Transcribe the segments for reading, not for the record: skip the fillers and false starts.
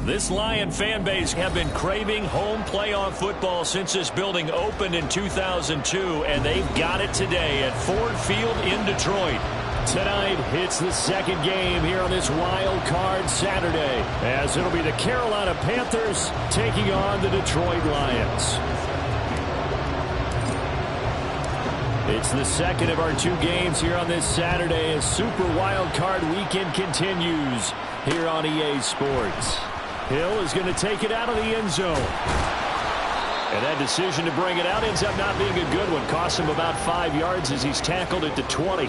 This Lion fan base have been craving home playoff football since this building opened in 2002, and they've got it today at Ford Field in Detroit. Tonight, it's the second game here on this Wild Card Saturday, as it'll be the Carolina Panthers taking on the Detroit Lions. It's the second of our two games here on this Saturday as Super Wild Card Weekend continues here on EA Sports. Hill is going to take it out of the end zone. And that decision to bring it out ends up not being a good one. Costs him about 5 yards as he's tackled at the 20.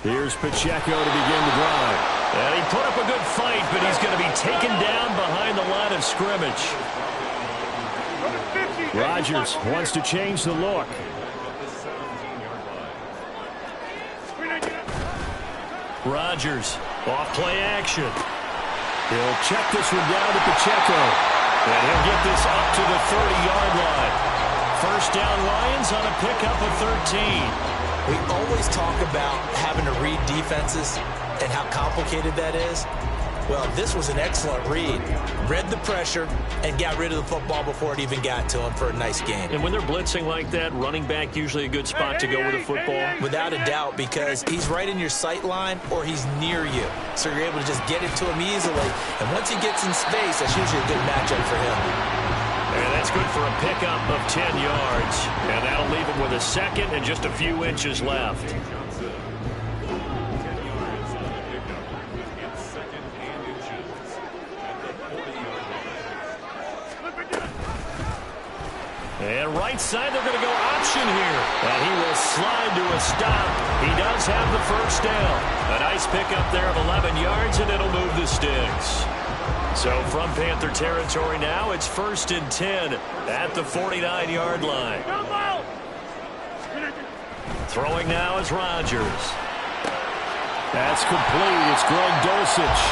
Here's Pacheco to begin the drive. And he put up a good fight, but he's going to be taken down behind the line of scrimmage. Rodgers wants to change the look. Rodgers, off play action. He'll check this one down to Pacheco. And he'll get this up to the 30-yard line. First down Lions on a pickup of 13. We always talk about having to read defenses and how complicated that is. Well, this was an excellent read. Read the pressure and got rid of the football before it even got to him for a nice game. And when they're blitzing like that, running back usually a good spot to go with the football? Without a doubt, because he's right in your sight line or he's near you. So you're able to just get it to him easily. And once he gets in space, that's usually a good matchup for him. And that's good for a pickup of 10 yards. And that'll leave him with a second and just a few inches left. And right side, they're going to go option here. And he will slide to a stop. He does have the first down. A nice pickup there of 11 yards, and it'll move the sticks. So from Panther territory now, it's 1st and 10 at the 49-yard line. Throwing now is Rodgers. That's complete. It's Greg Dulcich.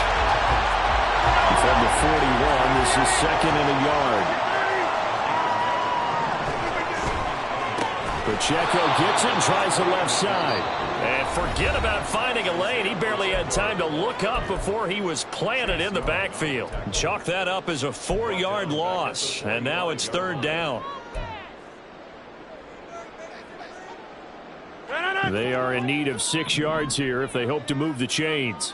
From the 41, this is 2nd and a yard. Pacheco gets it and tries the left side. And forget about finding a lane. He barely had time to look up before he was planted in the backfield. Chalk that up as a 4-yard loss. And now it's 3rd down. They are in need of 6 yards here if they hope to move the chains.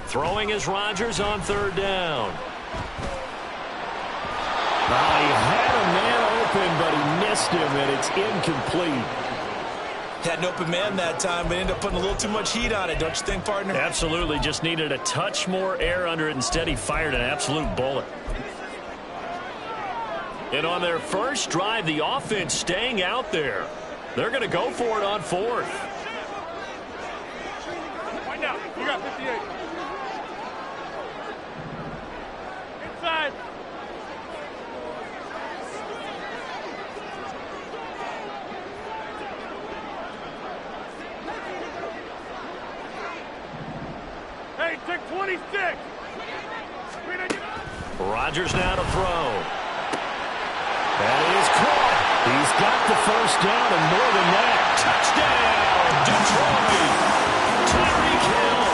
Throwing is Rodgers on 3rd down. He had a man open, but he missed him, and it's incomplete. Had an open man that time, but ended up putting a little too much heat on it, don't you think, partner? Absolutely. Just needed a touch more air under it. Instead, he fired an absolute bullet. And on their first drive, the offense staying out there. They're going to go for it on 4th. Find out. You got 58. Inside. Hey, take 26. Rodgers now to throw. That is caught. He's got the first down and more than that. Touchdown, Detroit. Tyreek Hill,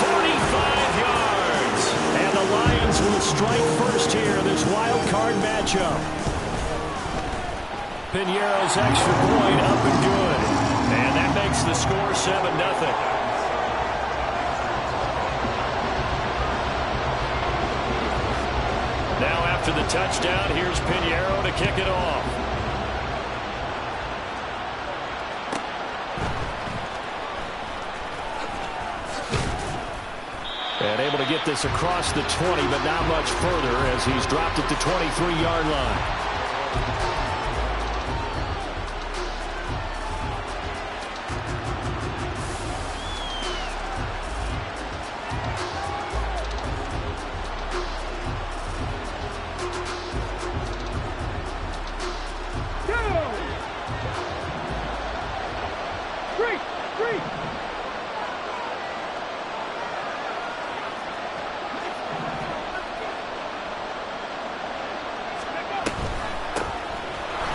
45 yards. And the Lions will strike first here in this wild card matchup. Piñeiro's extra point up and good. And that makes the score 7-0. Now after the touchdown, here's Piñeiro to kick it off. And able to get this across the 20, but not much further as he's dropped at the 23-yard line.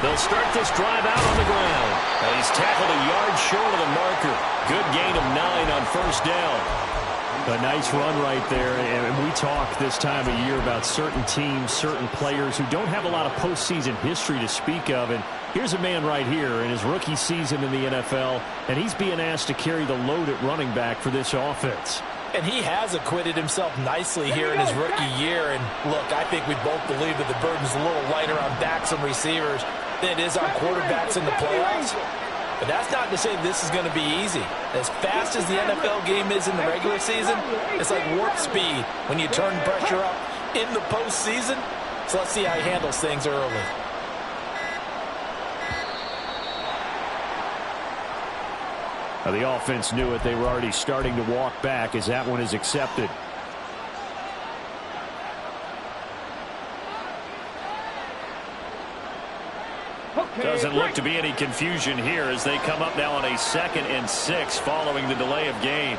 They'll start this drive out on the ground. And he's tackled a yard short of the marker. Good gain of 9 on first down. A nice run right there. And we talk this time of year about certain teams, certain players who don't have a lot of postseason history to speak of. And here's a man right here in his rookie season in the NFL, and he's being asked to carry the load at running back for this offense. And he has acquitted himself nicely here in his rookie year. And look, I think we both believe that the burden's a little lighter on backs and receivers than it is on quarterbacks in the playoffs. But that's not to say this is going to be easy. As fast as the NFL game is in the regular season, it's like warp speed when you turn pressure up in the postseason. So let's see how he handles things early. The offense knew it. They were already starting to walk back as that one is accepted. Doesn't look to be any confusion here as they come up now on a 2nd and 6 following the delay of game.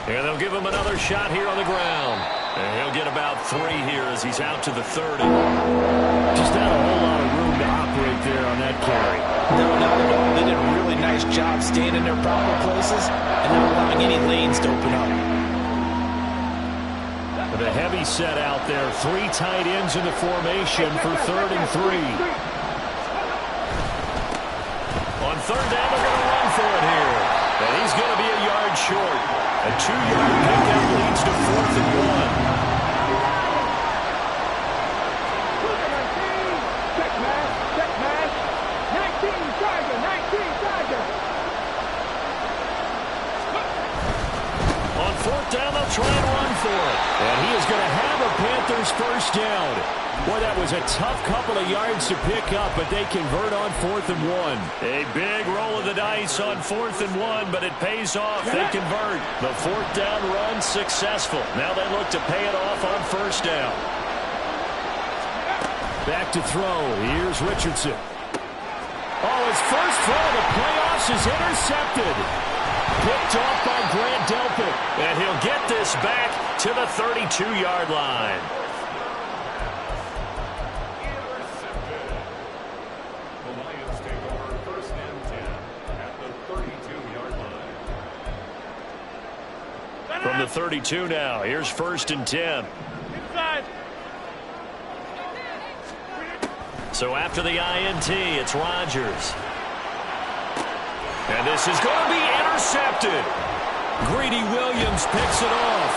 And they'll give him another shot here on the ground. And he'll get about 3 here as he's out to the 30. Just not a whole lot of room to operate there on that carry. No, not at all. They did a really nice job staying in their proper places and not allowing any lanes to open up. With a heavy set out there, 3 tight ends in the formation for 3rd and 3. On 3rd down, they're going to run for it here. And he's going to be a yard short. A 2-yard pickup leads to 4th and 1. On 4th down, they'll try and run for it. And he is going to have a Panthers first down. Boy, that was a tough couple of yards to pick up, but they convert on 4th and 1. A big roll of the dice on 4th and 1, but it pays off. They convert. The 4th down run successful. Now they look to pay it off on 1st down. Back to throw. Here's Richardson. Oh, his first throw of the playoffs is intercepted. Picked off by Grant Delpit. And he'll get this back to the 32-yard line. From the 32 now, here's 1st and 10. Inside. So after the INT, it's Rodgers. And this is going to be intercepted. Greedy Williams picks it off.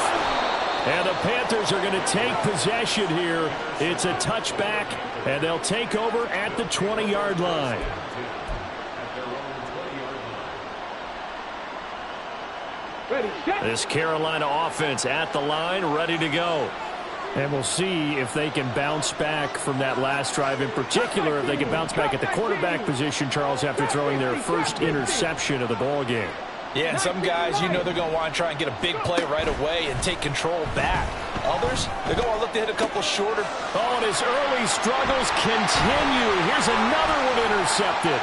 And the Panthers are going to take possession here. It's a touchback, and they'll take over at the 20-yard line. This Carolina offense at the line, ready to go. And we'll see if they can bounce back from that last drive. In particular, if they can bounce back at the quarterback position, Charles, after throwing their first interception of the ball game. Yeah, and some guys, you know they're going to want to try and get a big play right away and take control back. Others, they're going to look to hit a couple shorter. Oh, and his early struggles continue. Here's another one intercepted.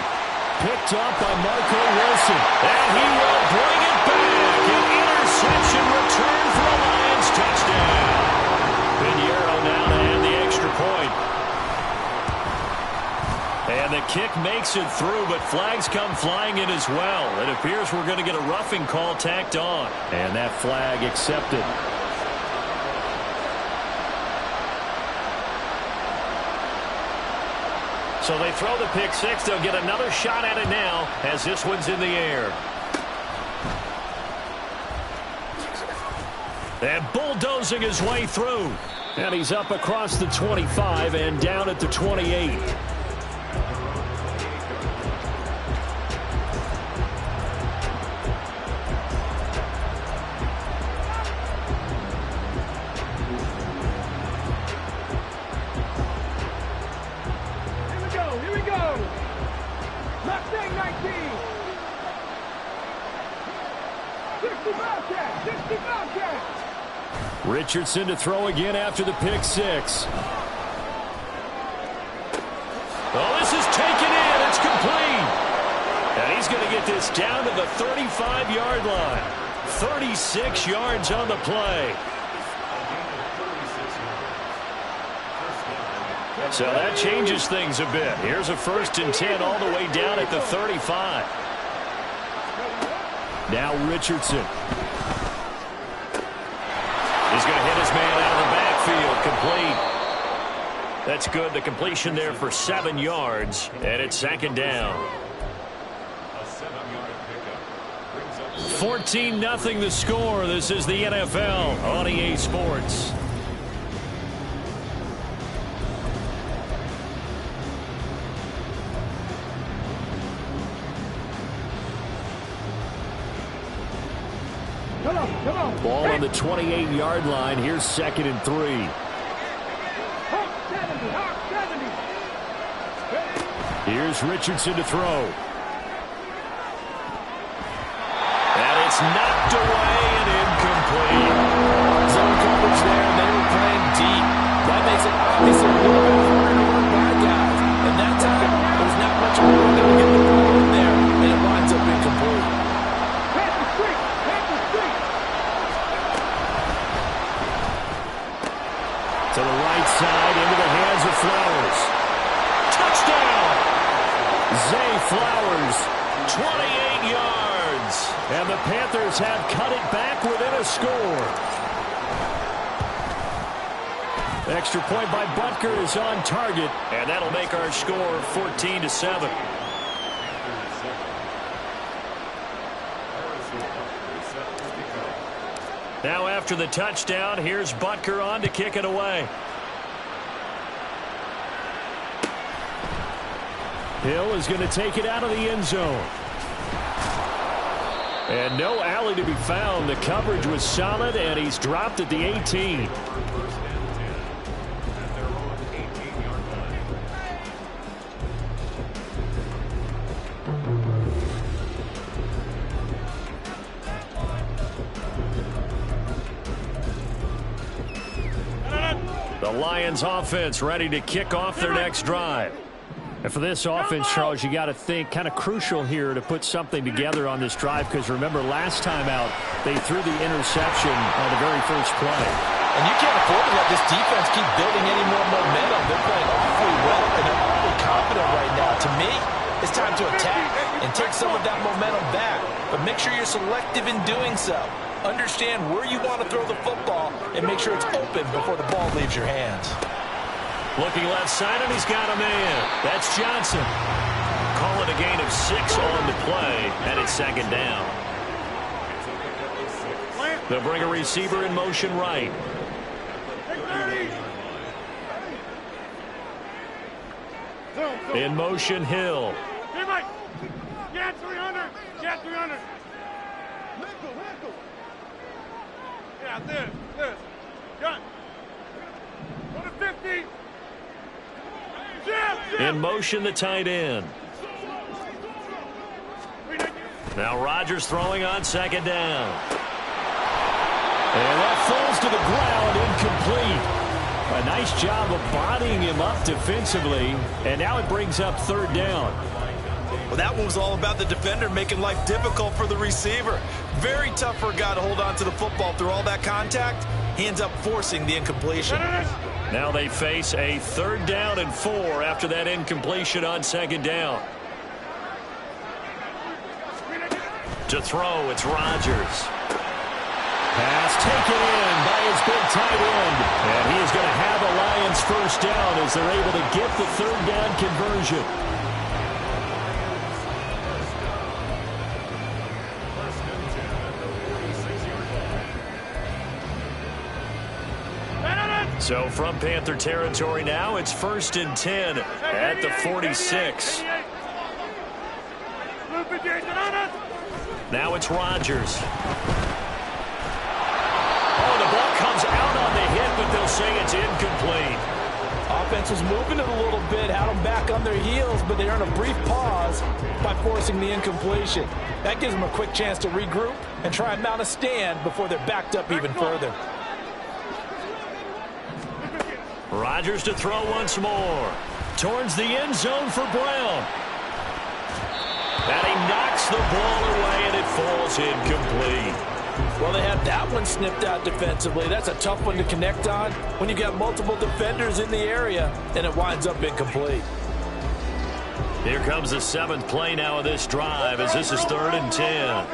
Picked up by Marco Wilson. And he will bring it back. An interception return for a Lions touchdown. Pinheiro now to add the extra point. And the kick makes it through, but flags come flying in as well. It appears we're going to get a roughing call tacked on. And that flag accepted. So they throw the pick six. They'll get another shot at it now as this one's in the air. And bulldozing his way through. And he's up across the 25 and down at the 28. Richardson to throw again after the pick six. Oh, this is taken in. It's complete. And he's going to get this down to the 35-yard line. 36 yards on the play. So that changes things a bit. Here's a 1st and 10 all the way down at the 35. Now Richardson. He's going to hit his man out of the backfield. Complete. That's good. The completion there for 7 yards. And it's 2nd down. 14-0 the score. This is the NFL on EA Sports. Ball on the 28-yard line. Here's 2nd and 3. Here's Richardson to throw. And it's knocked away and incomplete. Zone coverage there, and they were playing deep. That makes it obviously a little bit harder to run by guys. And that time, there's not much room to get the ball in there, and it winds up incomplete. To the right side, into the hands of Flowers. Touchdown! Zay Flowers, 28 yards. And the Panthers have cut it back within a score. Extra point by Butker is on target, and that'll make our score 14-7. Now after the touchdown, here's Butker on to kick it away. Hill is going to take it out of the end zone. And no alley to be found. The coverage was solid, and he's dropped at the 18. The Lions offense ready to kick off their next drive. And for this offense, Charles, you got to think kind of crucial here to put something together on this drive, because remember last time out they threw the interception on the very first play. And you can't afford to let this defense keep building any more momentum. They're playing awfully well, and they're awfully confident right now. To me, it's time to attack and take some of that momentum back. But make sure you're selective in doing so. Understand where you want to throw the football and make sure it's open before the ball leaves your hands. Looking left side, and he's got a man. That's Johnson. Call it a gain of 6 on the play, and it's 2nd down. They'll bring a receiver in motion right. In motion, Hill. Hey, Mike. Get 300. Get 300. Yeah, this. Gun. Go to 50. In motion, the tight end. Now Rodgers throwing on 2nd down. And that falls to the ground, incomplete. A nice job of bodying him up defensively, and now it brings up 3rd down. Well, that one was all about the defender making life difficult for the receiver. Very tough for a guy to hold on to the football through all that contact. He ends up forcing the incompletion. Now they face a 3rd down and 4 after that incompletion on 2nd down. To throw, it's Rodgers. Pass taken in by his big tight end. And he is going to have a Lions 1st down as they're able to get the 3rd down conversion. So from Panther territory now, it's 1st and 10 at the 46. Now it's Rodgers. Oh, the ball comes out on the hit, but they'll say it's incomplete. offense was moving it a little bit, had them back on their heels, but they earned a brief pause by forcing the incompletion. That gives them a quick chance to regroup and try and mount a stand before they're backed up even further. Rodgers to throw once more. Towards the end zone for Brown. And he knocks the ball away, and it falls incomplete. Well, they had that one snipped out defensively. That's a tough one to connect on when you've got multiple defenders in the area, and it winds up incomplete. Here comes the 7th play now of this drive, as this is 3rd and 10.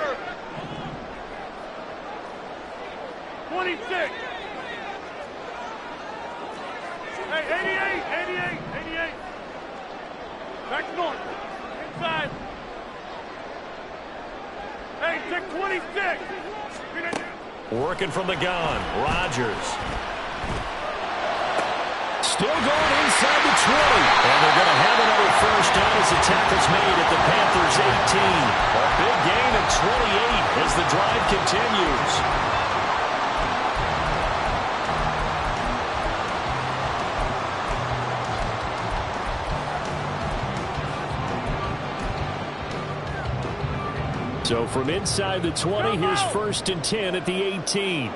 26. Hey, 88. Back north. Inside. Hey, check 26. Working from the gun, Rodgers. Still going inside the 20. And they're going to have another first down as the tackle's made at the Panthers' 18. A big gain of 28 as the drive continues. So from inside the 20, here's 1st and 10 at the 18.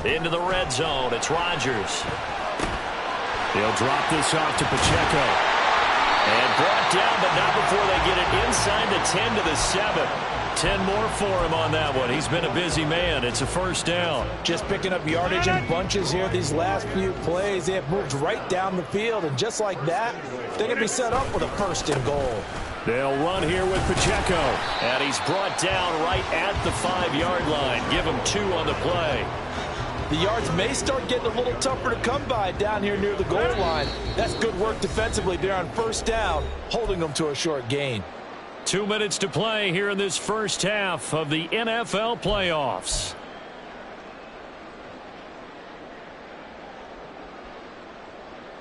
Into the red zone, it's Rodgers. He'll drop this off to Pacheco. And brought down, but not before they get it inside the 10 to the 7. 10 more for him on that one. He's been a busy man. It's a first down. Just picking up yardage in bunches here these last few plays. They have moved right down the field, and just like that, they're going to be set up with a 1st and goal. They'll run here with Pacheco. And he's brought down right at the 5-yard line. Give him 2 on the play. The yards may start getting a little tougher to come by down here near the goal line. That's good work defensively there on 1st down, holding them to a short gain. 2 minutes to play here in this first half of the NFL playoffs.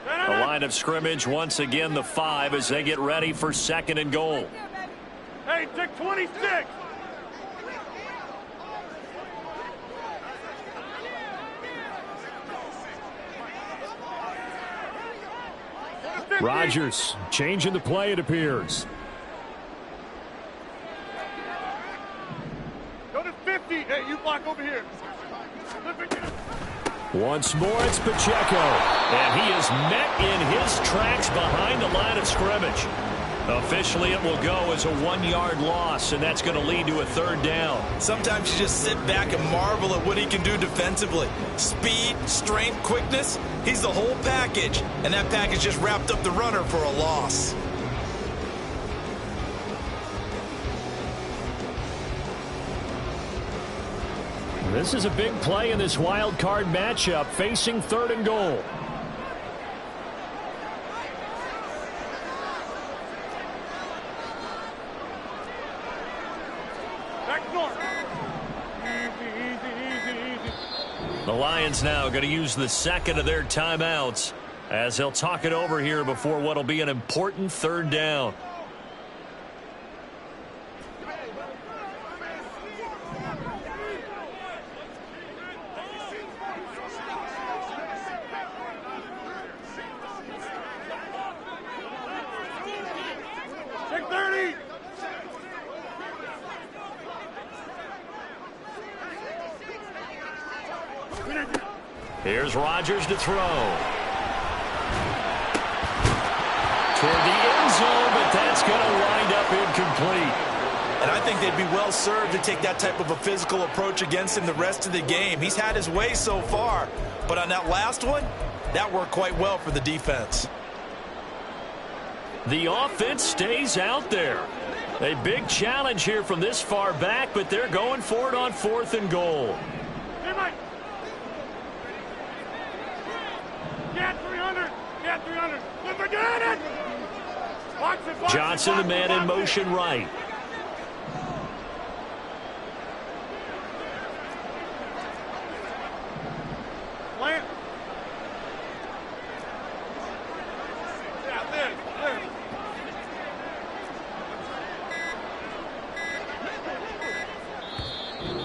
The line of scrimmage once again the 5 as they get ready for 2nd and goal. Hey, check 26. Rodgers changing the play, it appears. Go to 50. Hey, you block over here. Once more, it's Pacheco. And he is met in his tracks behind the line of scrimmage. Officially, it will go as a 1-yard loss, and that's going to lead to a 3rd down. Sometimes you just sit back and marvel at what he can do defensively. Speed, strength, quickness, he's the whole package. And that package just wrapped up the runner for a loss. This is a big play in this wild card matchup, facing 3rd and goal. Back north. Easy. The Lions now going to use the 2nd of their timeouts as they'll talk it over here before what will be an important 3rd down. Check 30. Here's Rodgers to throw. Toward the end zone, but that's going to wind up incomplete. And I think they'd be well served to take that type of a physical approach against him the rest of the game. He's had his way so far, but on that last one, that worked quite well for the defense. The offense stays out there. A big challenge here from this far back, but they're going for it on 4th and goal. Hey, Mike. Get 300. Get 300. Let's get it. Box it. Johnson, the man in motion right. Plant. Yeah, there.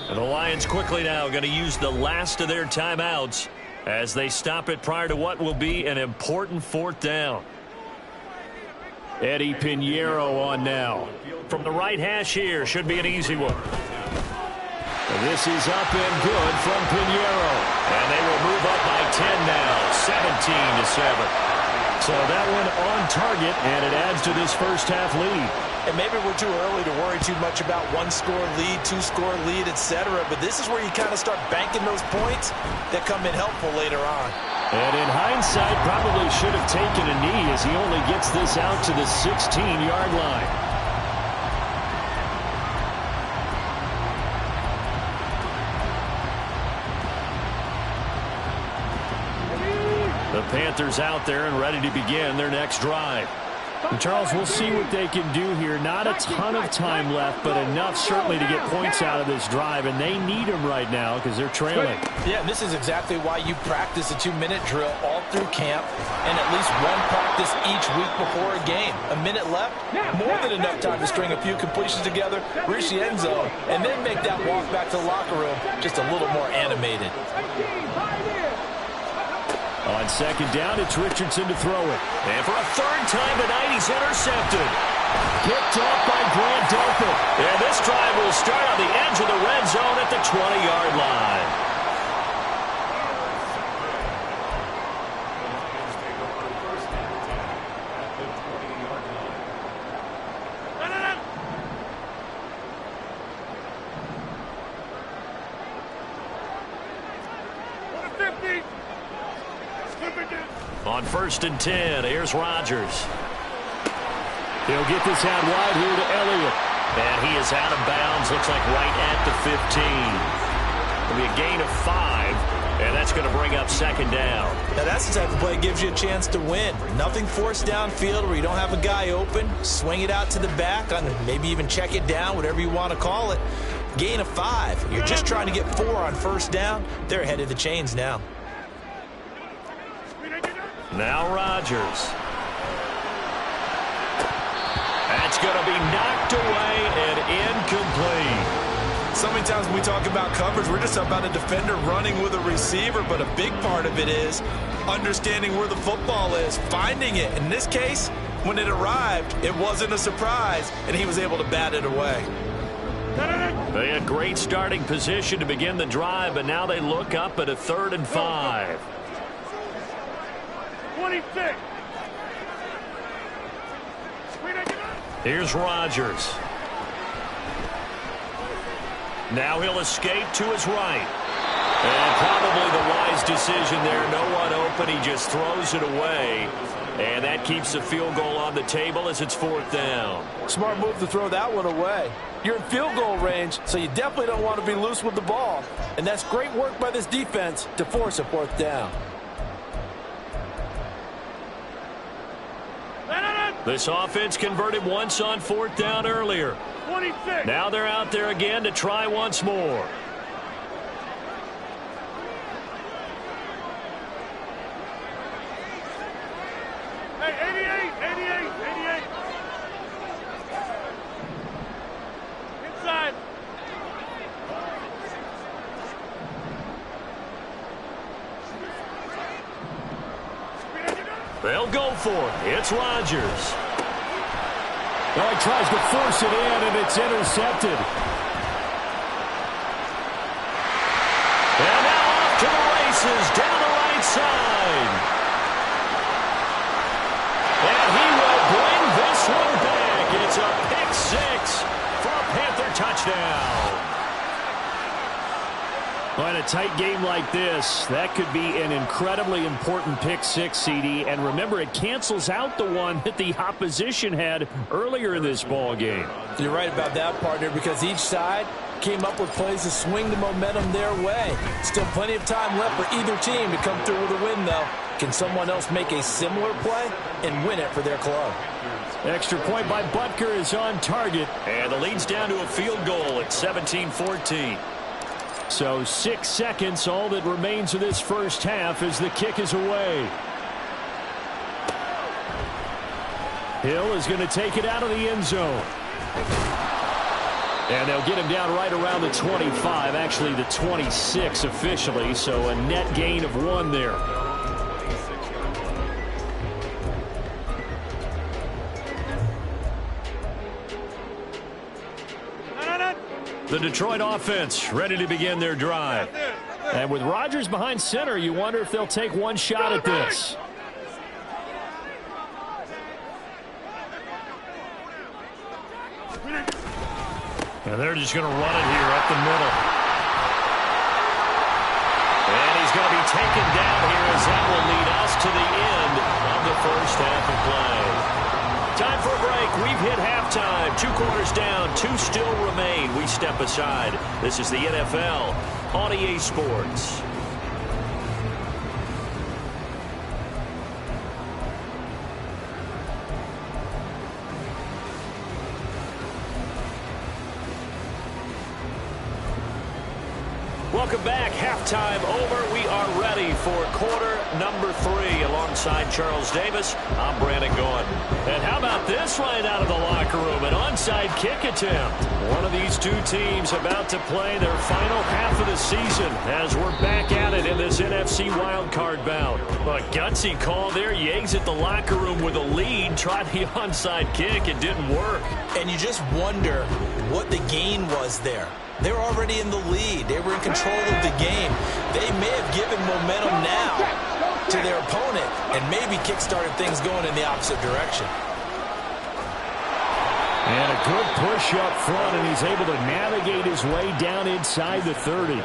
And the Lions quickly now going to use the last of their timeouts as they stop it prior to what will be an important fourth down. Eddie Pinheiro on now. From the right hash here, should be an easy one. This is up and good from Pinheiro. And they will move up by 10 now, 17-7. So that one on target, and it adds to this first half lead. And maybe we're too early to worry too much about one-score lead, two-score lead, etc. But this is where you kind of start banking those points that come in helpful later on. And in hindsight, probably should have taken a knee as he only gets this out to the 16-yard line. The Panthers out there and ready to begin their next drive. And Charles, we'll see what they can do here. Not a ton of time left, but enough certainly to get points out of this drive, and they need them right now because they're trailing. Yeah, and this is exactly why you practice a 2-minute drill all through camp and at least one practice each week before a game. A minute left, more than enough time to string a few completions together, reach the end zone, and then make that walk back to the locker room just a little more animated. On second down, it's Richardson to throw it. And for a third time tonight, he's intercepted. Kicked off by Grant Delpit. And this drive will start on the edge of the red zone at the 20-yard line. On 1st and 10, here's Rodgers. He'll get this out wide here to Elliott. And he is out of bounds, looks like right at the 15. It'll be a gain of 5, and that's going to bring up second down. Now that's the type of play that gives you a chance to win. Nothing forced downfield where you don't have a guy open. Swing it out to the back, maybe even check it down, whatever you want to call it. Gain of 5. You're just trying to get 4 on first down. They're ahead of the chains now. Now Rodgers. That's going to be knocked away and incomplete. So many times when we talk about coverage, we're just about a defender running with a receiver, but a big part of it is understanding where the football is, finding it. In this case, when it arrived, it wasn't a surprise, and he was able to bat it away. They had great starting position to begin the drive, but now they look up at a 3rd and 5. 26. Here's Rodgers. Now he'll escape to his right. And probably the wise decision there. No one open. He just throws it away. And that keeps the field goal on the table as it's 4th down. Smart move to throw that one away. You're in field goal range, so you definitely don't want to be loose with the ball. And that's great work by this defense to force a 4th down. This offense converted once on 4th down earlier. 26. Now they're out there again to try once more. Hey, 88. Inside. They'll go for it. It's Rodgers. Well, he tries to force it in, and it's intercepted. And now off to the races down the right side. And he will bring this one back. It's a pick 6 for a Panther touchdown. Well, in a tight game like this, that could be an incredibly important pick 6, CD. And remember, it cancels out the one that the opposition had earlier in this ball game. You're right about that, partner, because each side came up with plays to swing the momentum their way. Still plenty of time left for either team to come through with a win, though. Can someone else make a similar play and win it for their club? Extra point by Butker is on target. And the lead's down to a field goal at 17-14. So 6 seconds, all that remains of this first half as the kick is away. Hill is going to take it out of the end zone. And they'll get him down right around the 25, actually the 26 officially, so a net gain of 1 there. The Detroit offense ready to begin their drive. And with Rodgers behind center, you wonder if they'll take one shot at this. And they're just going to run it here up the middle. And he's going to be taken down here as that will lead us to the end of the first half of play. Time for a break. We've hit halftime. 2 quarters down. 2 still remain. We step aside. This is the NFL on EA Sports. Welcome back. Halftime over. We are ready for quarter number 3. Alongside Charles Davis, I'm Brandon Gaudin. And how about this right out of the locker room? An onside kick attempt. One of these 2 teams about to play their final half of the season as we're back at it in this NFC wildcard bout. A gutsy call there. You exit the locker room with a lead. Tried the onside kick. It didn't work. And you just wonder what the gain was there. They were already in the lead. They were in control of the game. They may have given momentum now to their opponent and maybe kick-started things going in the opposite direction. And a good push up front, and he's able to navigate his way down inside the 30.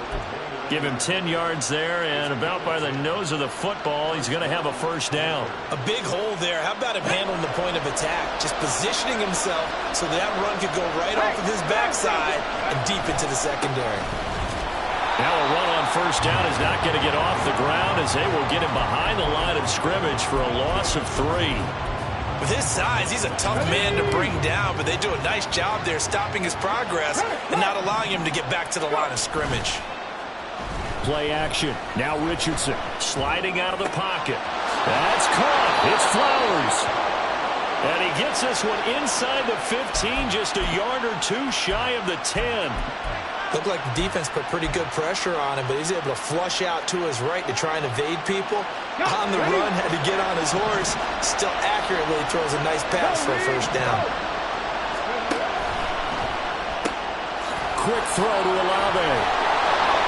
Give him 10 yards there, and about by the nose of the football, he's going to have a first down. A big hole there. How about him handling the point of attack? Just positioning himself so that run could go right off of his backside and deep into the secondary. Now a run on first down is not going to get off the ground as they will get him behind the line of scrimmage for a loss of 3. With his size, he's a tough man to bring down, but they do a nice job there stopping his progress and not allowing him to get back to the line of scrimmage. Play action. Now Richardson sliding out of the pocket. That's caught. It's Flowers. And he gets this one inside the 15, just a yard or 2 shy of the 10. Looked like the defense put pretty good pressure on him, but he's able to flush out to his right to try and evade people. On the run, had to get on his horse. Still accurately throws a nice pass for a first down. Quick throw to Olave.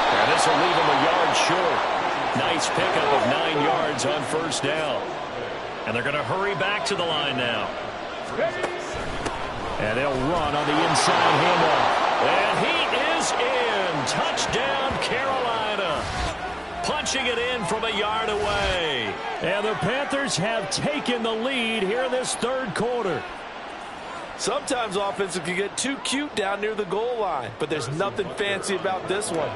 And this will leave him a yard short. Nice pickup of 9 yards on first down. And they're going to hurry back to the line now. And they'll run on the inside handoff. And he is in. Touchdown, Carolina. Punching it in from a yard away. And the Panthers have taken the lead here in this 3rd quarter. Sometimes offenses can get too cute down near the goal line, but there's nothing fancy about this one.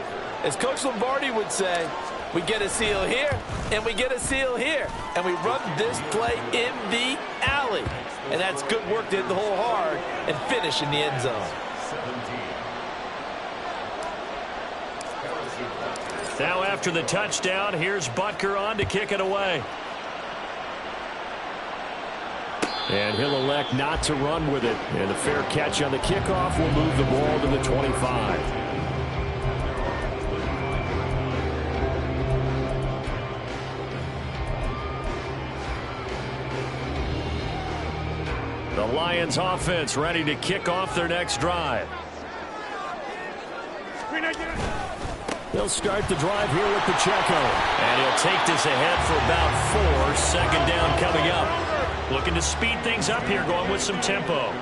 As Coach Lombardi would say, we get a seal here, and we get a seal here, and we run this play in the alley. And that's good work to hit the hole hard and finish in the end zone. Now after the touchdown, here's Butker on to kick it away. And he'll elect not to run with it. And the fair catch on the kickoff will move the ball to the 25. The Lions offense ready to kick off their next drive. They'll start the drive here with Pacheco. And he'll take this ahead for about 4. Second down coming up. Looking to speed things up here, going with some tempo.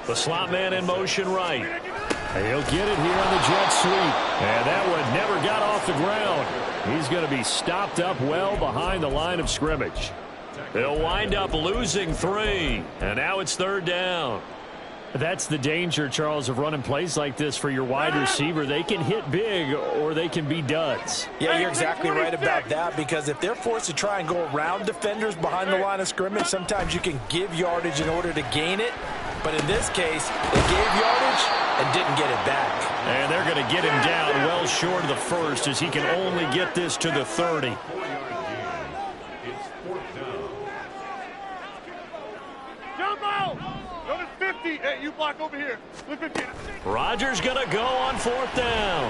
The slot man in motion right. He'll get it here on the jet sweep. And that one never got off the ground. He's going to be stopped up well behind the line of scrimmage. They'll wind up losing 3. And now it's 3rd down. That's the danger, Charles, of running plays like this for your wide receiver. They can hit big or they can be duds. Yeah, you're exactly right about that, because if they're forced to try and go around defenders behind the line of scrimmage, sometimes you can give yardage in order to gain it. But in this case, they gave yardage and didn't get it back. And they're going to get him down well short of the 1st as he can only get this to the 30. Jump out! Go to Pete, hey, you block over here. Rodgers going to go on 4th down.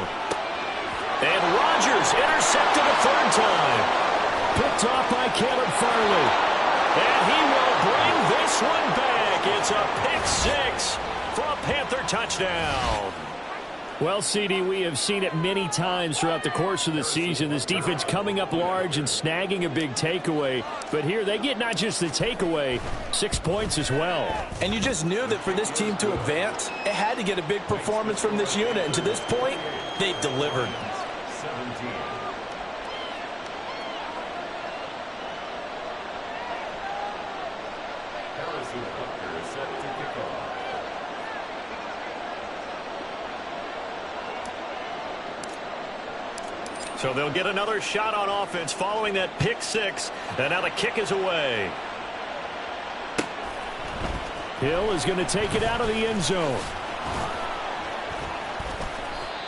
And Rodgers intercepted a 3rd time. Picked off by Caleb Farley. And he will bring this one back. It's a pick 6 for a Panther touchdown. Well, CD, we have seen it many times throughout the course of the season. This defense coming up large and snagging a big takeaway. But here they get not just the takeaway, 6 points as well. And you just knew that for this team to advance, it had to get a big performance from this unit. And to this point, they've delivered. So they'll get another shot on offense following that pick 6. And now the kick is away. Hill is going to take it out of the end zone.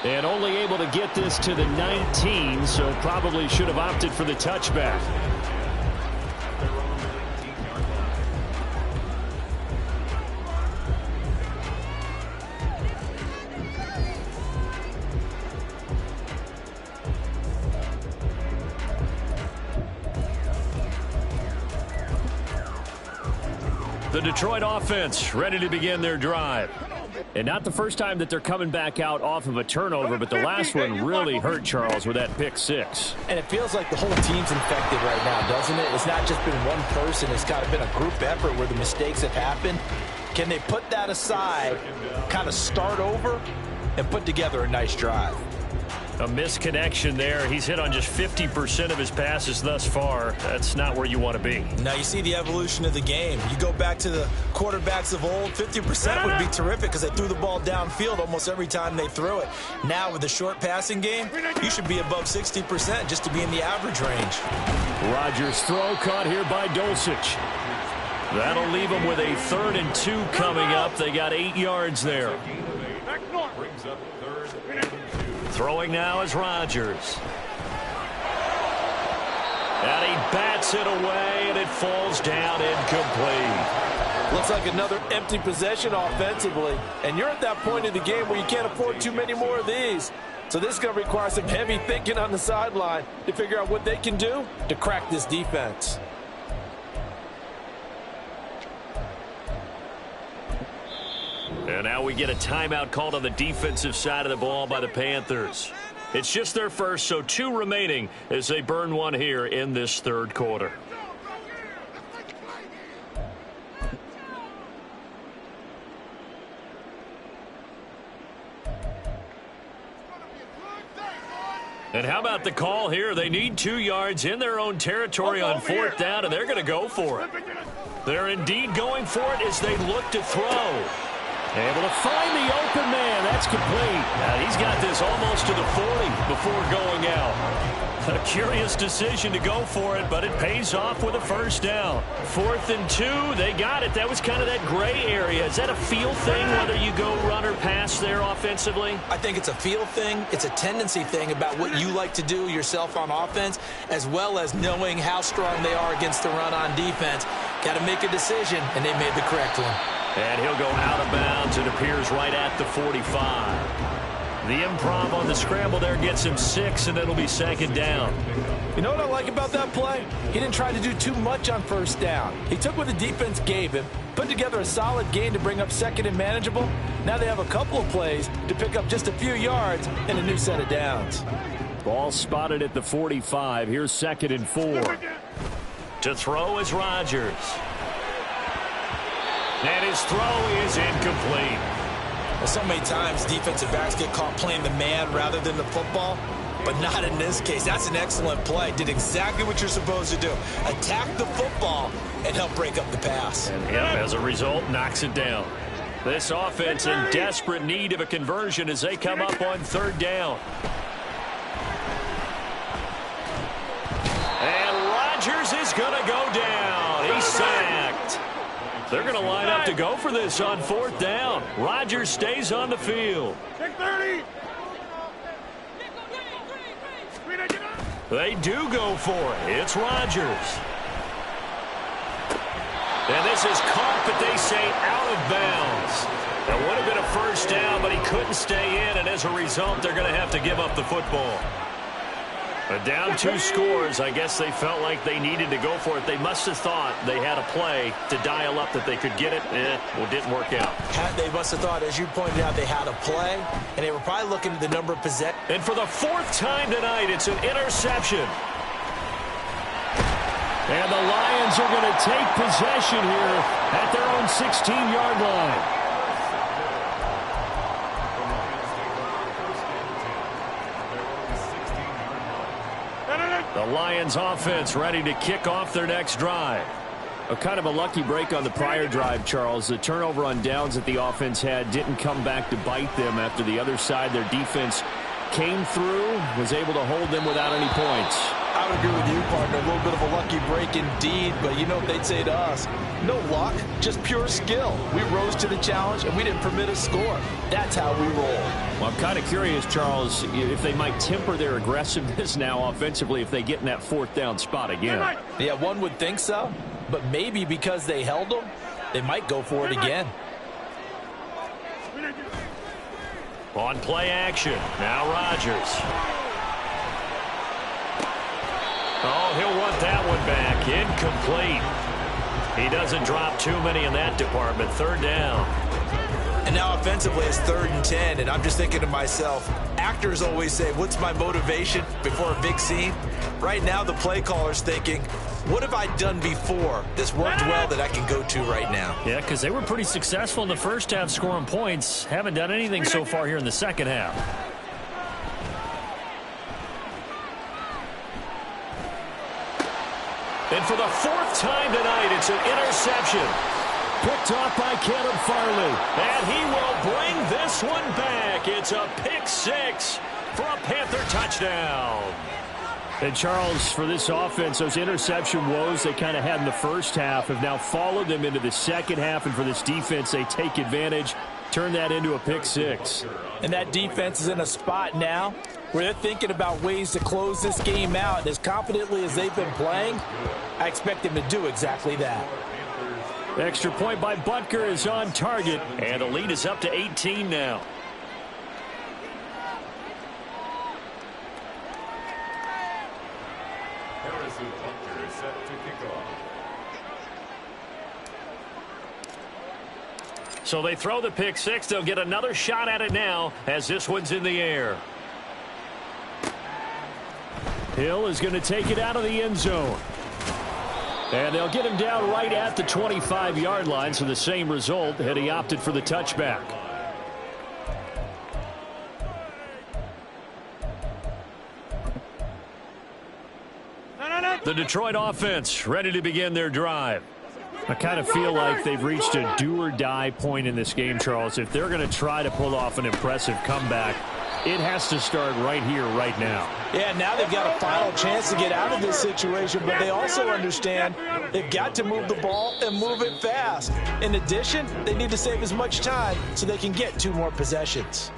And only able to get this to the 19, so probably should have opted for the touchback. The Detroit offense ready to begin their drive. And not the first time that they're coming back out off of a turnover, but the last one really hurt Charles with that pick 6. And it feels like the whole team's infected right now, doesn't it? It's not just been one person. It's got to been a group effort where the mistakes have happened. Can they put that aside, kind of start over, and put together a nice drive? A misconnection there. He's hit on just 50% of his passes thus far. That's not where you want to be. Now you see the evolution of the game. You go back to the quarterbacks of old, 50% would be terrific because they threw the ball downfield almost every time they threw it. Now with the short passing game, you should be above 60% just to be in the average range. Rodgers' throw caught here by Dulcich. That'll leave them with a 3rd and 2 coming up. They got 8 yards there. Throwing now is Rodgers. And he bats it away, and it falls down incomplete. Looks like another empty possession offensively. And you're at that point in the game where you can't afford too many more of these. So this is going to require some heavy thinking on the sideline to figure out what they can do to crack this defense. And now we get a timeout called on the defensive side of the ball by the Panthers. It's just their first, so 2 remaining as they burn one here in this 3rd quarter. And how about the call here? They need 2 yards in their own territory on 4th down, and they're going to go for it. They're indeed going for it as they look to throw. Able to find the open man. That's complete. Now he's got this almost to the 40 before going out. A curious decision to go for it, but it pays off with a 1st down. 4th and 2, they got it. That was kind of that gray area. Is that a feel thing, whether you go run or pass there offensively? I think it's a feel thing. It's a tendency thing about what you like to do yourself on offense, as well as knowing how strong they are against the run on defense. Got to make a decision, and they made the correct one. And he'll go out of bounds. It appears right at the 45. The improv on the scramble there gets him 6, and it'll be 2nd down. You know what I like about that play? He didn't try to do too much on 1st down. He took what the defense gave him, put together a solid gain to bring up 2nd and manageable. Now they have a couple of plays to pick up just a few yards and a new set of downs. Ball spotted at the 45. Here's 2nd and 4. To throw is Rodgers. And his throw is incomplete. Well, so many times defensive backs get caught playing the man rather than the football, but not in this case. That's an excellent play. Did exactly what you're supposed to do. Attack the football and help break up the pass. And as a result, knocks it down. This offense in desperate need of a conversion as they come up on 3rd down. And Rodgers is going to go down. He's sacked. They're going to line up to go for this on 4th down. Rodgers stays on the field. They do go for it. It's Rodgers. And this is caught, but they say out of bounds. That would have been a first down, but he couldn't stay in, and as a result, they're going to have to give up the football. But down 2 scores, I guess they felt like they needed to go for it. They must have thought they had a play to dial up that they could get it. Well, it didn't work out. They must have thought, as you pointed out, they had a play, and they were probably looking at the number of possessions. And for the 4th time tonight, it's an interception. And the Lions are going to take possession here at their own 16-yard line. The Lions offense ready to kick off their next drive. Kind of a lucky break on the prior drive, Charles. The turnover on downs that the offense had didn't come back to bite them after the other side. Their defense came through, was able to hold them without any points. I would agree with you, partner. A little bit of a lucky break indeed, but you know what they'd say to us? No luck, just pure skill. We rose to the challenge, and we didn't permit a score. That's how we roll. Well, I'm kind of curious, Charles, if they might temper their aggressiveness now offensively if they get in that 4th down spot again. Yeah, one would think so, but maybe because they held them, they might go for it again. On play action, now Rodgers. Oh, he'll want that one back. Incomplete. He doesn't drop too many in that department. 3rd down. And now offensively it's 3rd and 10, and I'm just thinking to myself, actors always say, what's my motivation before a big scene? Right now the play caller's thinking, what have I done before? This worked well that I can go to right now. Yeah, because they were pretty successful in the first half scoring points. Haven't done anything so far here in the second half. And for the 4th time tonight, it's an interception. Picked off by Caleb Farley. And he will bring this one back. It's a pick 6 for a Panther touchdown. And, Charles, for this offense, those interception woes they kind of had in the first half have now followed them into the second half. And for this defense, they take advantage, turn that into a pick 6. And that defense is in a spot now where they're thinking about ways to close this game out. And as confidently as they've been playing, I expect them to do exactly that. Extra point by Butker is on target, and the lead is up to 18 now. Harrison Butker is set to kick off. So they throw the pick 6. They'll get another shot at it now as this one's in the air. Hill is going to take it out of the end zone. And they'll get him down right at the 25-yard line, so the same result had he opted for the touchback. The Detroit offense ready to begin their drive. I kind of feel like they've reached a do-or-die point in this game, Charles. If they're going to try to pull off an impressive comeback, it has to start right here, right now. Yeah, now they've got a final chance to get out of this situation, but they also understand they've got to move the ball and move it fast. In addition, they need to save as much time so they can get 2 more possessions.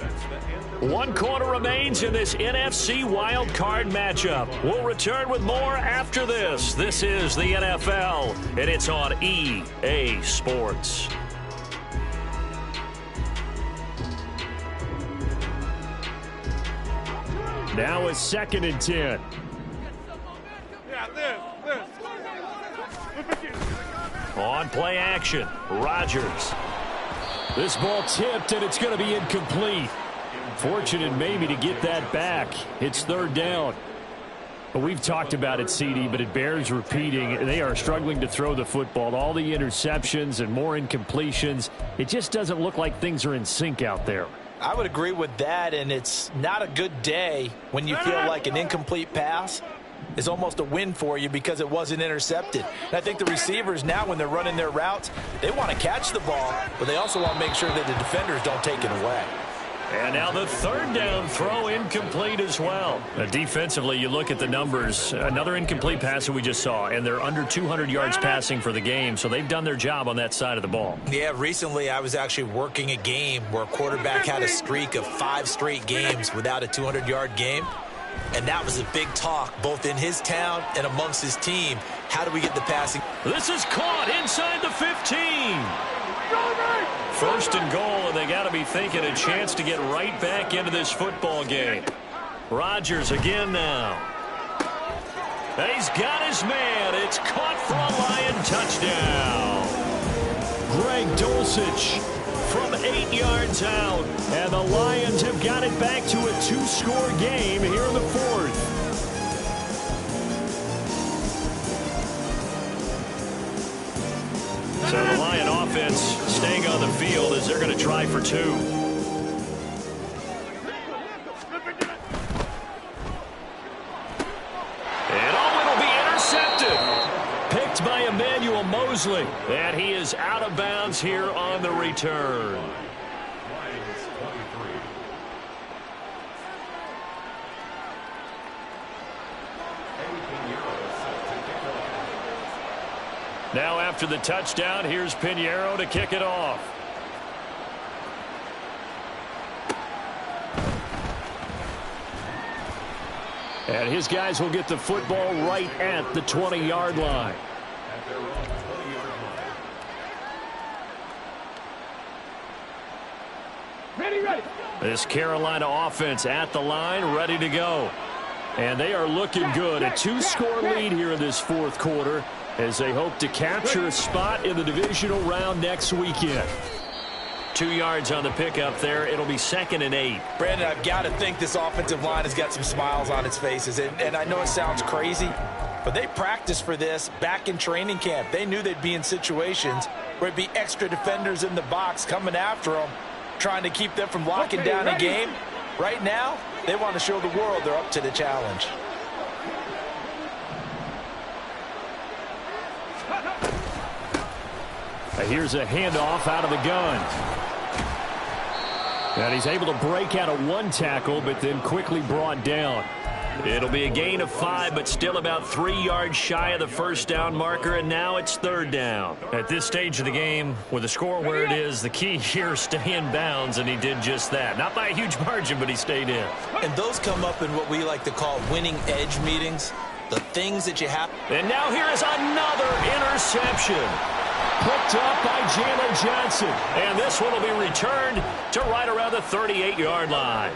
1 quarter remains in this NFC Wild Card matchup. We'll return with more after this. This is the NFL, and it's on EA Sports. Now it's 2nd and 10. On play action, Rodgers. This ball tipped, and it's going to be incomplete. Fortunate maybe to get that back. It's 3rd down. But we've talked about it, CD, but it bears repeating. They are struggling to throw the football. All the interceptions and more incompletions. It just doesn't look like things are in sync out there. I would agree with that, and it's not a good day when you feel like an incomplete pass is almost a win for you because it wasn't intercepted. And I think the receivers now, when they're running their routes, they want to catch the ball, but they also want to make sure that the defenders don't take it away. And now the 3rd down throw incomplete as well. Defensively, you look at the numbers. Another incomplete pass that we just saw, and they're under 200 yards passing for the game, so they've done their job on that side of the ball. Yeah, recently I was actually working a game where a quarterback had a streak of 5 straight games without a 200-yard game, and that was a big talk both in his town and amongst his team. How do we get the passing? This is caught inside the 15. First and goal, and they got to be thinking a chance to get right back into this football game. Rodgers again now. He's got his man. It's caught for a Lion touchdown. Greg Dulcich from 8 yards out. And the Lions have got it back to a 2-score game here in the fourth. So the Lion offense staying on the field as they're going to try for 2. And it'll be intercepted. Picked by Emmanuel Mosley. And he is out of bounds here on the return. Lions 23. Now after the touchdown, here's Pinheiro to kick it off. And his guys will get the football right at the 20-yard line. At their own 20-yard line. Ready. This Carolina offense at the line, ready to go. And they are looking good. A 2-score lead here in this fourth quarter as they hope to capture a spot in the divisional round next weekend. 2 yards on the pickup there. It'll be 2nd and 8. Brandon, I've got to think this offensive line has got some smiles on its faces. And I know it sounds crazy, but they practiced for this back in training camp. They knew they'd be in situations where it'd be extra defenders in the box coming after them, trying to keep them from locking down a game. Right now, they want to show the world they're up to the challenge. Here's a handoff out of the gun. And he's able to break out of 1 tackle, but then quickly brought down. It'll be a gain of 5, but still about 3 yards shy of the first down marker, and now it's 3rd down. At this stage of the game, with the score where it is, the key here is stay in bounds, and he did just that. Not by a huge margin, but he stayed in. And those come up in what we like to call winning edge meetings, the things that you have. And now here is another interception. Picked up by Jalen Johnson. And this one will be returned to right around the 38-yard line.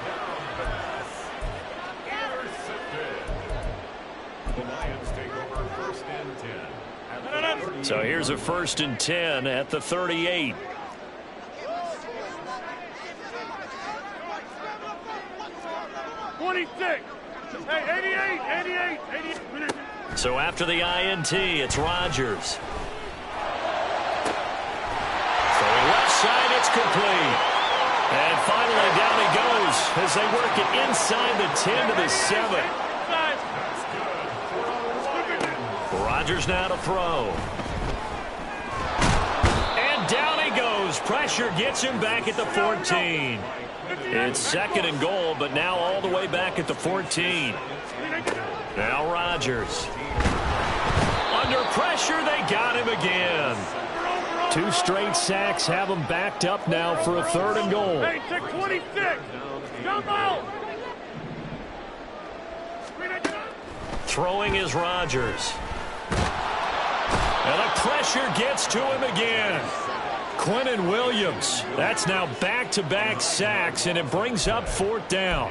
The Lions take over 1st and 10. So here's a 1st and 10 at the 38. Hey, 88. So after the INT, it's Rodgers. Throwing left side, it's complete. And finally down he goes as they work it inside the 10 to the 7. Rodgers now to throw. And down he goes. Pressure gets him back at the 14. It's 2nd and goal, but now all the way back at the 14. Now Rodgers. Under pressure, they got him again. 2 straight sacks have him backed up now for a 3rd and goal. Hey, check 26. Jump out. Throwing is Rodgers. And the pressure gets to him again. Quinnen Williams. That's now back-to-back sacks, and it brings up 4th down.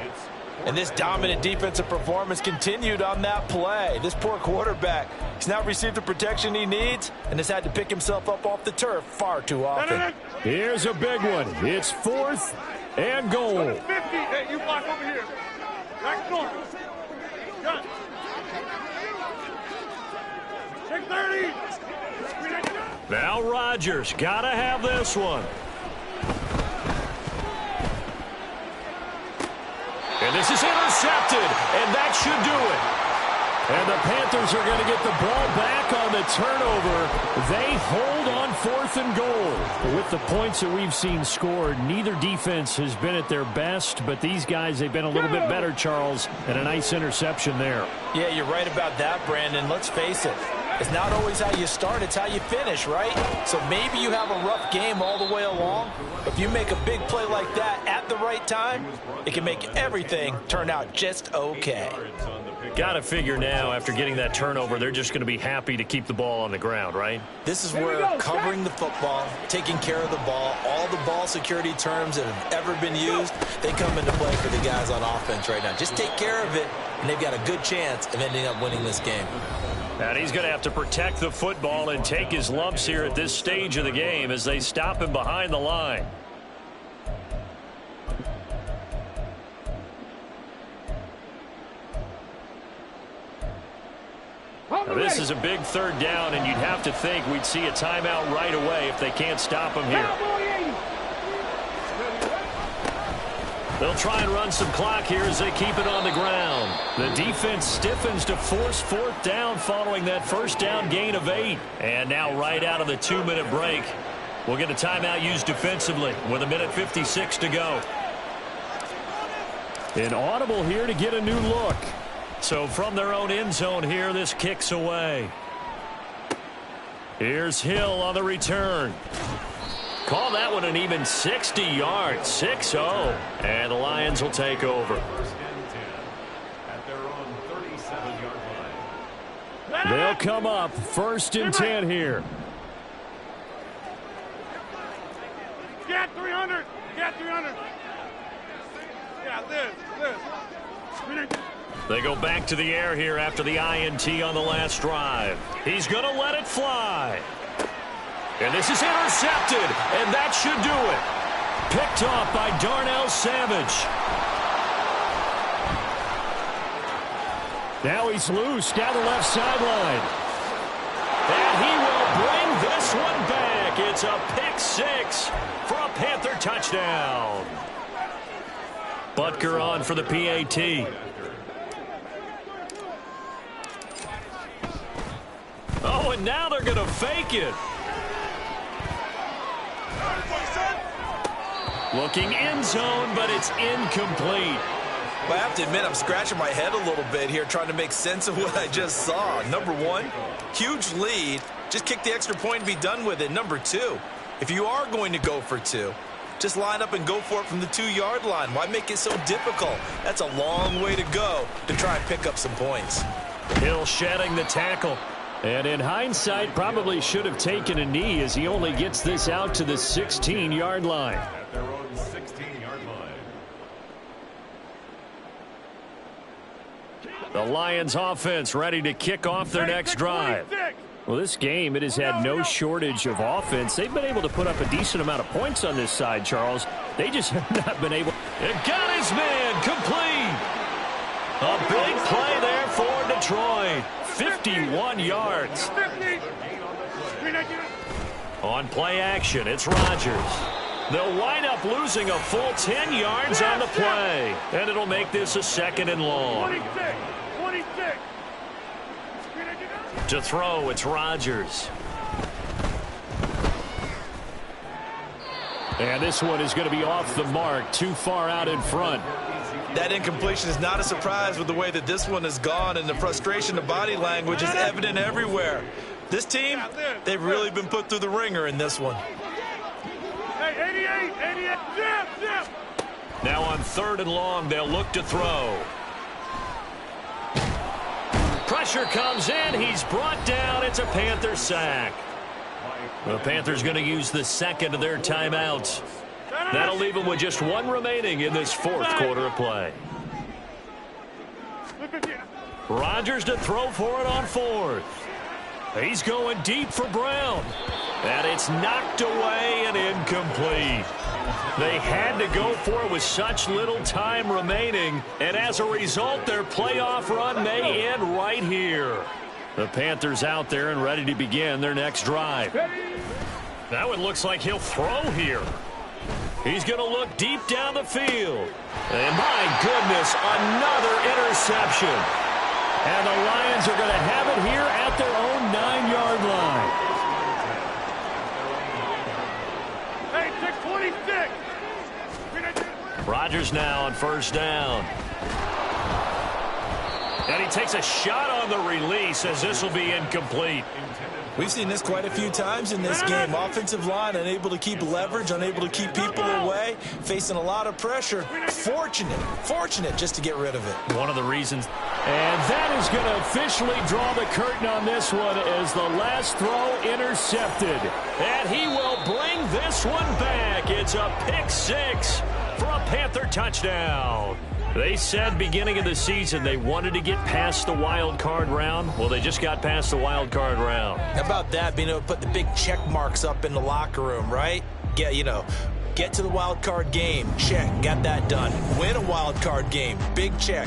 And this dominant defensive performance continued on that play. This poor quarterback, he's not received the protection he needs and has had to pick himself up off the turf far too often. Here's a big one. It's 4th and goal. 50. Hey, you block over here. Back corner. Gun. Check 30. Now Rodgers. Got to have this one. And this is intercepted, and that should do it. And the Panthers are going to get the ball back on the turnover. They hold on 4th and goal. With the points that we've seen scored, neither defense has been at their best, but these guys, they've been a little bit better, Charles, and a nice interception there. Yeah, you're right about that, Brandon. Let's face it. It's not always how you start, it's how you finish, right? So maybe you have a rough game all the way along. If you make a big play like that at the right time, it can make everything turn out just okay. Yards on the Got to figure now, after getting that turnover, they're just going to be happy to keep the ball on the ground, right? This is where covering the football, taking care of the ball, all the ball security terms that have ever been used, they come into play for the guys on offense right now. Just take care of it, and they've got a good chance of ending up winning this game. And he's going to have to protect the football and take his lumps here at this stage of the game as they stop him behind the line. Now, this is a big third down, and you'd have to think we'd see a timeout right away if they can't stop him here. They'll try and run some clock here as they keep it on the ground. The defense stiffens to force fourth down following that first down gain of 8. And now right out of the 2-minute break, we'll get a timeout used defensively with 1:56 to go. An audible here to get a new look. So from their own end zone here, this kicks away. Here's Hill on the return. Call that one an even 60 yards, 6-0. And the Lions will take over. First and 10 at their own 37-yard line. They'll come up first and 10 here. Get 300. Get 300. Yeah, this. They go back to the air here after the INT on the last drive. He's going to let it fly. And this is intercepted, and that should do it. Picked off by Darnell Savage. Now he's loose down the left sideline. And he will bring this one back. It's a pick 6 for a Panther touchdown. Butker on for the PAT. Oh, and now they're going to fake it. Looking end zone, but it's incomplete. Well, I have to admit, I'm scratching my head a little bit here trying to make sense of what I just saw. Number one, huge lead. Just kick the extra point and be done with it. Number two, if you are going to go for 2, just line up and go for it from the 2-yard line. Why make it so difficult? That's a long way to go to try and pick up some points. Hill shedding the tackle. And in hindsight, probably should have taken a knee as he only gets this out to the 16-yard line. At their own 16-yard line. The Lions offense ready to kick off their next drive. Well, this game, it has had no shortage of offense. They've been able to put up a decent amount of points on this side, Charles. They just have not been able. It got his man complete. A big play there for Detroit. 51 yards. On play action, it's Rodgers. They'll wind up losing a full 10 yards on the play. And it'll make this a 2nd and long. 26. To throw, it's Rodgers. And this one is going to be off the mark, too far out in front. That incompletion is not a surprise with the way that this one has gone, and the frustration of body language is evident everywhere. This team, they've really been put through the ringer in this one. Hey, 88, zip. Now on 3rd and long, they'll look to throw. Pressure comes in. He's brought down. It's a Panther sack. The Panthers going to use the 2nd of their timeouts. That'll leave them with just 1 remaining in this 4th quarter of play. Rodgers to throw for it on 4th. He's going deep for Brown. And it's knocked away and incomplete. They had to go for it with such little time remaining. And as a result, their playoff run may end right here. The Panthers out there and ready to begin their next drive. Now it looks like he'll throw here. He's going to look deep down the field. And my goodness, another interception. And the Lions are going to have it here at their own 9-yard line. Hey, 626. Rodgers now on 1st down. And he takes a shot on the release as this will be incomplete. We've seen this quite a few times in this game. Offensive line unable to keep leverage, unable to keep people away, facing a lot of pressure. Fortunate just to get rid of it. One of the reasons And that is going to officially draw the curtain on this one as the last throw intercepted. And he will bring this one back. It's a pick six for a Panther touchdown. They said beginning of the season they wanted to get past the wild card round. Well, they just got past the wild card round. How about that, being able to put the big check marks up in the locker room, right? Get to the wild card game, check, got that done. Win a wild card game, big check.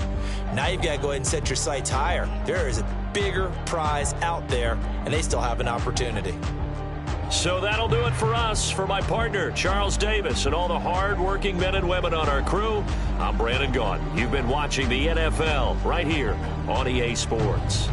Now you've got to go ahead and set your sights higher. There is a bigger prize out there, and they still have an opportunity. So that'll do it for us. For my partner, Charles Davis, and all the hard-working men and women on our crew, I'm Brandon Gaudin. You've been watching the NFL right here on EA Sports.